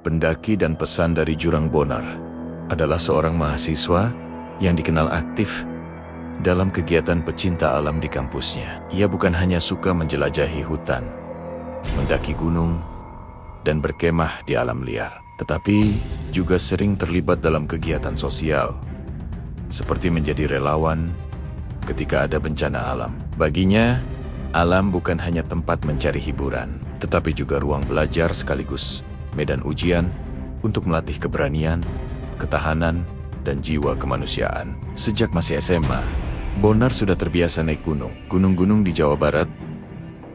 pendaki dan pesan dari Jurang Bonar, adalah seorang mahasiswa yang dikenal aktif dalam kegiatan pecinta alam di kampusnya. Ia bukan hanya suka menjelajahi hutan, mendaki gunung, dan berkemah di alam liar, tetapi juga sering terlibat dalam kegiatan sosial, seperti menjadi relawan ketika ada bencana alam. Baginya, alam bukan hanya tempat mencari hiburan, tetapi juga ruang belajar sekaligus medan ujian untuk melatih keberanian, ketahanan, dan jiwa kemanusiaan. Sejak masih SMA, Bonar sudah terbiasa naik gunung. Gunung-gunung di Jawa Barat,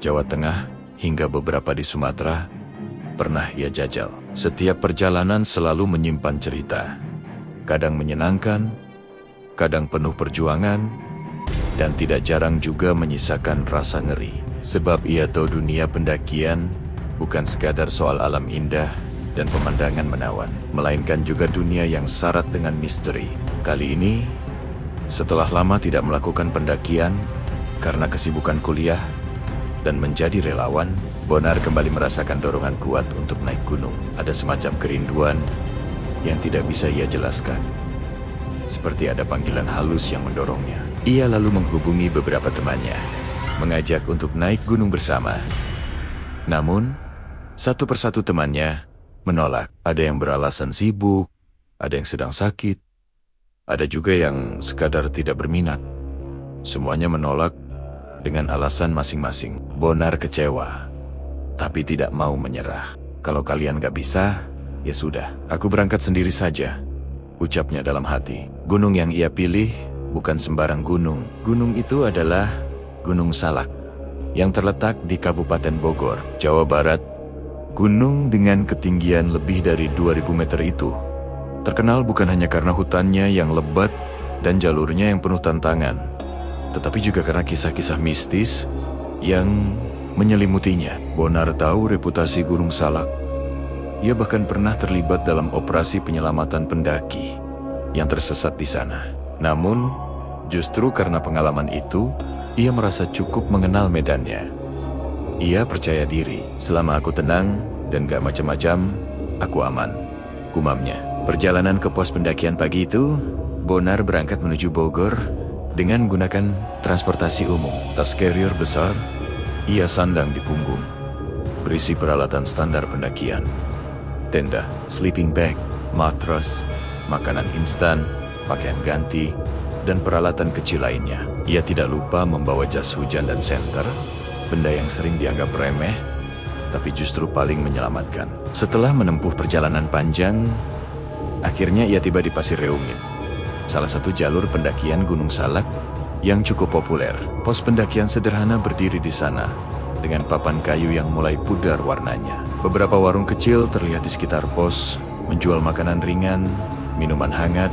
Jawa Tengah, hingga beberapa di Sumatera pernah ia jajal. Setiap perjalanan selalu menyimpan cerita, kadang menyenangkan, kadang penuh perjuangan, dan tidak jarang juga menyisakan rasa ngeri. Sebab ia tahu dunia pendakian bukan sekadar soal alam indah dan pemandangan menawan, melainkan juga dunia yang syarat dengan misteri. Kali ini, setelah lama tidak melakukan pendakian karena kesibukan kuliah dan menjadi relawan, Bonar kembali merasakan dorongan kuat untuk naik gunung. Ada semacam kerinduan yang tidak bisa ia jelaskan, seperti ada panggilan halus yang mendorongnya. Ia lalu menghubungi beberapa temannya, mengajak untuk naik gunung bersama. Namun, satu persatu temannya menolak. Ada yang beralasan sibuk, ada yang sedang sakit, ada juga yang sekadar tidak berminat. Semuanya menolak dengan alasan masing-masing. Bonar kecewa, tapi tidak mau menyerah. Kalau kalian gak bisa, ya sudah, aku berangkat sendiri saja, ucapnya dalam hati. Gunung yang ia pilih bukan sembarang gunung. Gunung itu adalah Gunung Salak, yang terletak di Kabupaten Bogor, Jawa Barat. Gunung dengan ketinggian lebih dari 2000 meter itu terkenal bukan hanya karena hutannya yang lebat dan jalurnya yang penuh tantangan, tetapi juga karena kisah-kisah mistis yang menyelimutinya. Bonar tahu reputasi Gunung Salak. Ia bahkan pernah terlibat dalam operasi penyelamatan pendaki yang tersesat di sana. Namun, justru karena pengalaman itu, ia merasa cukup mengenal medannya. Ia percaya diri. Selama aku tenang dan gak macam-macam, aku aman, gumamnya. Perjalanan ke pos pendakian pagi itu, Bonar berangkat menuju Bogor dengan menggunakan transportasi umum. Tas carrier besar ia sandang di punggung, berisi peralatan standar pendakian: tenda, sleeping bag, matras, makanan instan, pakaian ganti, dan peralatan kecil lainnya. Ia tidak lupa membawa jas hujan dan senter, benda yang sering dianggap remeh, tapi justru paling menyelamatkan. Setelah menempuh perjalanan panjang, akhirnya ia tiba di Pasir Reungin, salah satu jalur pendakian Gunung Salak yang cukup populer. Pos pendakian sederhana berdiri di sana, dengan papan kayu yang mulai pudar warnanya. Beberapa warung kecil terlihat di sekitar pos, menjual makanan ringan, minuman hangat,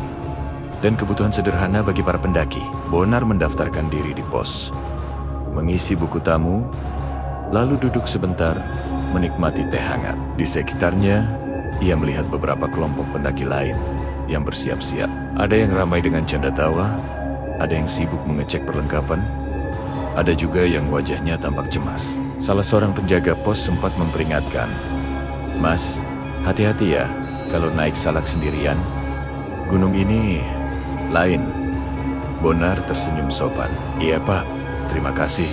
dan kebutuhan sederhana bagi para pendaki. Bonar mendaftarkan diri di pos, mengisi buku tamu, lalu duduk sebentar, menikmati teh hangat. Di sekitarnya, ia melihat beberapa kelompok pendaki lain yang bersiap-siap. Ada yang ramai dengan canda tawa, ada yang sibuk mengecek perlengkapan, ada juga yang wajahnya tampak cemas. Salah seorang penjaga pos sempat memperingatkan, "Mas, hati-hati ya kalau naik Salak sendirian. Gunung ini lain." Bonar tersenyum sopan. "Iya Pak, terima kasih."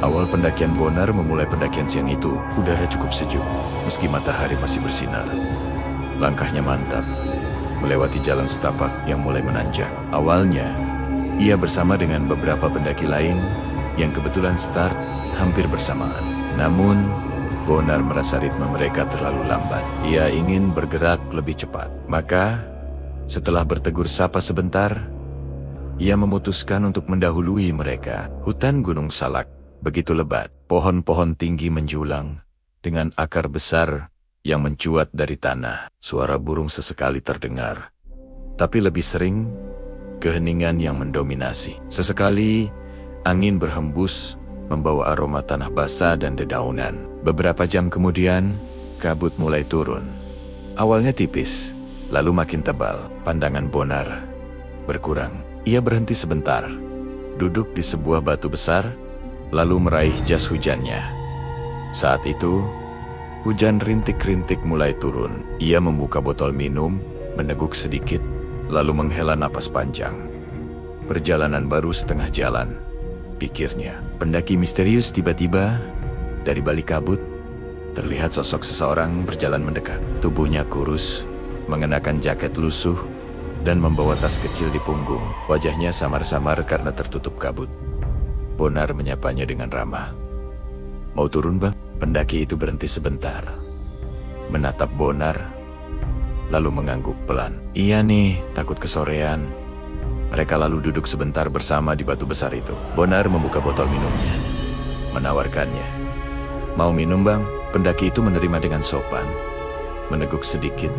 Awal pendakian Bonar memulai pendakian siang itu, udara cukup sejuk, meski matahari masih bersinar. Langkahnya mantap, melewati jalan setapak yang mulai menanjak. Awalnya, ia bersama dengan beberapa pendaki lain yang kebetulan start hampir bersamaan. Namun, Bonar merasa ritme mereka terlalu lambat. Ia ingin bergerak lebih cepat. Maka, setelah bertegur sapa sebentar, ia memutuskan untuk mendahului mereka. Hutan Gunung Salak begitu lebat. Pohon-pohon tinggi menjulang dengan akar besar yang mencuat dari tanah. Suara burung sesekali terdengar, tapi lebih sering keheningan yang mendominasi. Sesekali angin berhembus membawa aroma tanah basah dan dedaunan. Beberapa jam kemudian, kabut mulai turun. Awalnya tipis, lalu makin tebal. Pandangan Bonar berkurang. Ia berhenti sebentar, duduk di sebuah batu besar, lalu meraih jas hujannya. Saat itu, Hujan rintik-rintik mulai turun. Ia membuka botol minum, meneguk sedikit, lalu menghela napas panjang. Perjalanan baru setengah jalan, pikirnya. Pendaki misterius tiba-tiba, dari balik kabut, terlihat sosok seseorang berjalan mendekat. Tubuhnya kurus, mengenakan jaket lusuh, dan membawa tas kecil di punggung. Wajahnya samar-samar karena tertutup kabut. Bonar menyapanya dengan ramah. "Mau turun, Bang?" Pendaki itu berhenti sebentar, menatap Bonar, lalu mengangguk pelan. "Iya nih, takut kesorean." Mereka lalu duduk sebentar bersama di batu besar itu. Bonar membuka botol minumnya, menawarkannya. "Mau minum, Bang?" Pendaki itu menerima dengan sopan, meneguk sedikit,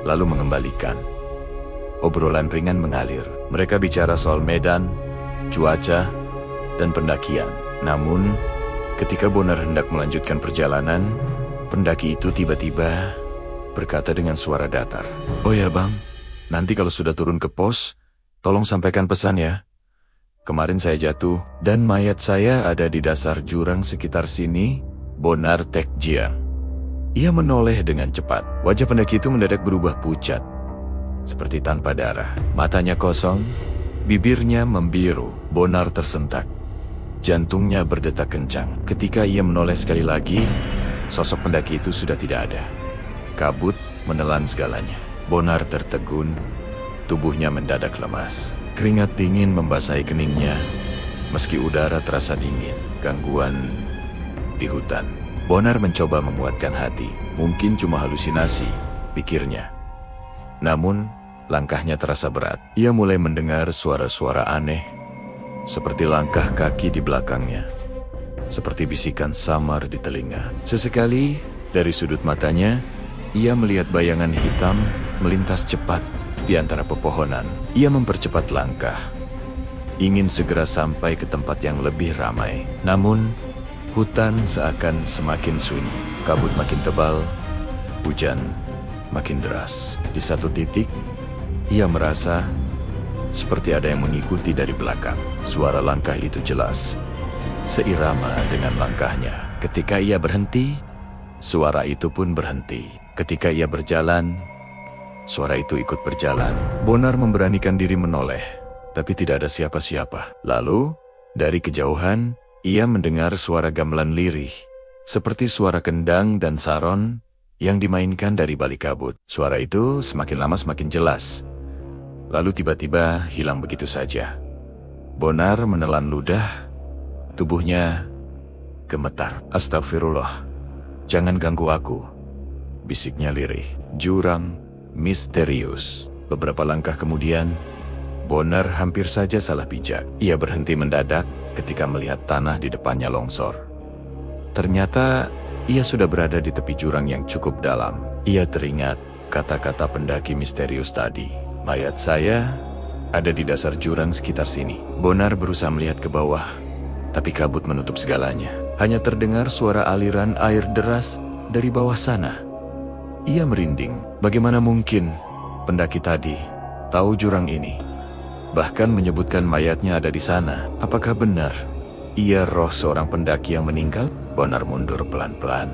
lalu mengembalikan. Obrolan ringan mengalir. Mereka bicara soal medan, cuaca, dan pendakian. Namun, ketika Bonar hendak melanjutkan perjalanan, pendaki itu tiba-tiba berkata dengan suara datar, "Oh ya Bang, nanti kalau sudah turun ke pos, tolong sampaikan pesan ya. Kemarin saya jatuh, dan mayat saya ada di dasar jurang sekitar sini." Bonar Tekjiang. Ia menoleh dengan cepat. Wajah pendaki itu mendadak berubah pucat, seperti tanpa darah. Matanya kosong, bibirnya membiru. Bonar tersentak. Jantungnya berdetak kencang. Ketika ia menoleh sekali lagi, sosok pendaki itu sudah tidak ada. Kabut menelan segalanya. Bonar tertegun, tubuhnya mendadak lemas. Keringat dingin membasahi keningnya, meski udara terasa dingin. Gangguan di hutan. Bonar mencoba menguatkan hati. Mungkin cuma halusinasi, pikirnya. Namun, langkahnya terasa berat. Ia mulai mendengar suara-suara aneh, seperti langkah kaki di belakangnya, seperti bisikan samar di telinga. Sesekali, dari sudut matanya, ia melihat bayangan hitam melintas cepat di antara pepohonan. Ia mempercepat langkah, ingin segera sampai ke tempat yang lebih ramai. Namun, hutan seakan semakin sunyi. Kabut makin tebal, hujan makin deras. Di satu titik, ia merasa seperti ada yang mengikuti dari belakang. Suara langkah itu jelas, seirama dengan langkahnya. Ketika ia berhenti, suara itu pun berhenti. Ketika ia berjalan, suara itu ikut berjalan. Bonar memberanikan diri menoleh, tapi tidak ada siapa-siapa. Lalu, dari kejauhan, ia mendengar suara gamelan lirih, seperti suara kendang dan saron yang dimainkan dari balik kabut. Suara itu semakin lama semakin jelas, lalu tiba-tiba hilang begitu saja. Bonar menelan ludah, tubuhnya gemetar. "Astagfirullah, jangan ganggu aku," bisiknya lirih. Jurang misterius. Beberapa langkah kemudian, Bonar hampir saja salah pijak. Ia berhenti mendadak ketika melihat tanah di depannya longsor. Ternyata ia sudah berada di tepi jurang yang cukup dalam. Ia teringat kata-kata pendaki misterius tadi. "Mayat saya ada di dasar jurang sekitar sini." Bonar berusaha melihat ke bawah, tapi kabut menutup segalanya. Hanya terdengar suara aliran air deras dari bawah sana. Ia merinding. Bagaimana mungkin pendaki tadi tahu jurang ini? Bahkan menyebutkan mayatnya ada di sana. Apakah benar ia roh seorang pendaki yang meninggal? Bonar mundur pelan-pelan,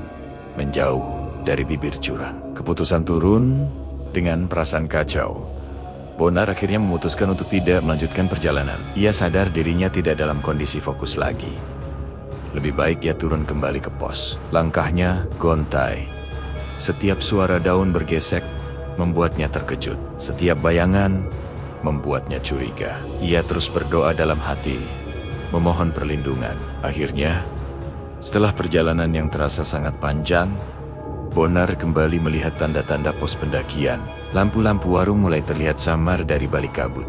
menjauh dari bibir jurang. Keputusan turun dengan perasaan kacau. Bonar akhirnya memutuskan untuk tidak melanjutkan perjalanan. Ia sadar dirinya tidak dalam kondisi fokus lagi. Lebih baik ia turun kembali ke pos. Langkahnya gontai. Setiap suara daun bergesek membuatnya terkejut. Setiap bayangan membuatnya curiga. Ia terus berdoa dalam hati, memohon perlindungan. Akhirnya, setelah perjalanan yang terasa sangat panjang, Bonar kembali melihat tanda-tanda pos pendakian. Lampu-lampu warung mulai terlihat samar dari balik kabut.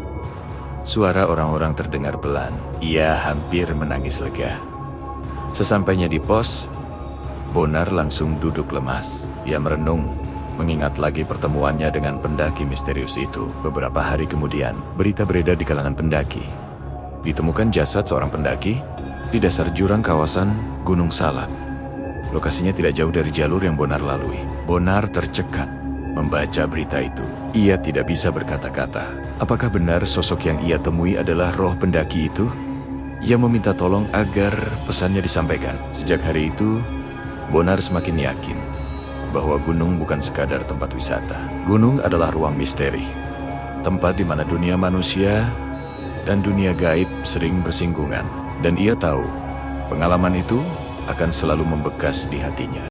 Suara orang-orang terdengar pelan. Ia hampir menangis lega. Sesampainya di pos, Bonar langsung duduk lemas. Ia merenung, mengingat lagi pertemuannya dengan pendaki misterius itu. Beberapa hari kemudian, berita beredar di kalangan pendaki. Ditemukan jasad seorang pendaki di dasar jurang kawasan Gunung Salak. Lokasinya tidak jauh dari jalur yang Bonar lalui. Bonar tercekat membaca berita itu. Ia tidak bisa berkata-kata. Apakah benar sosok yang ia temui adalah roh pendaki itu? Ia meminta tolong agar pesannya disampaikan. Sejak hari itu, Bonar semakin yakin bahwa gunung bukan sekadar tempat wisata. Gunung adalah ruang misteri, tempat di mana dunia manusia dan dunia gaib sering bersinggungan. Dan ia tahu, pengalaman itu akan selalu membekas di hatinya.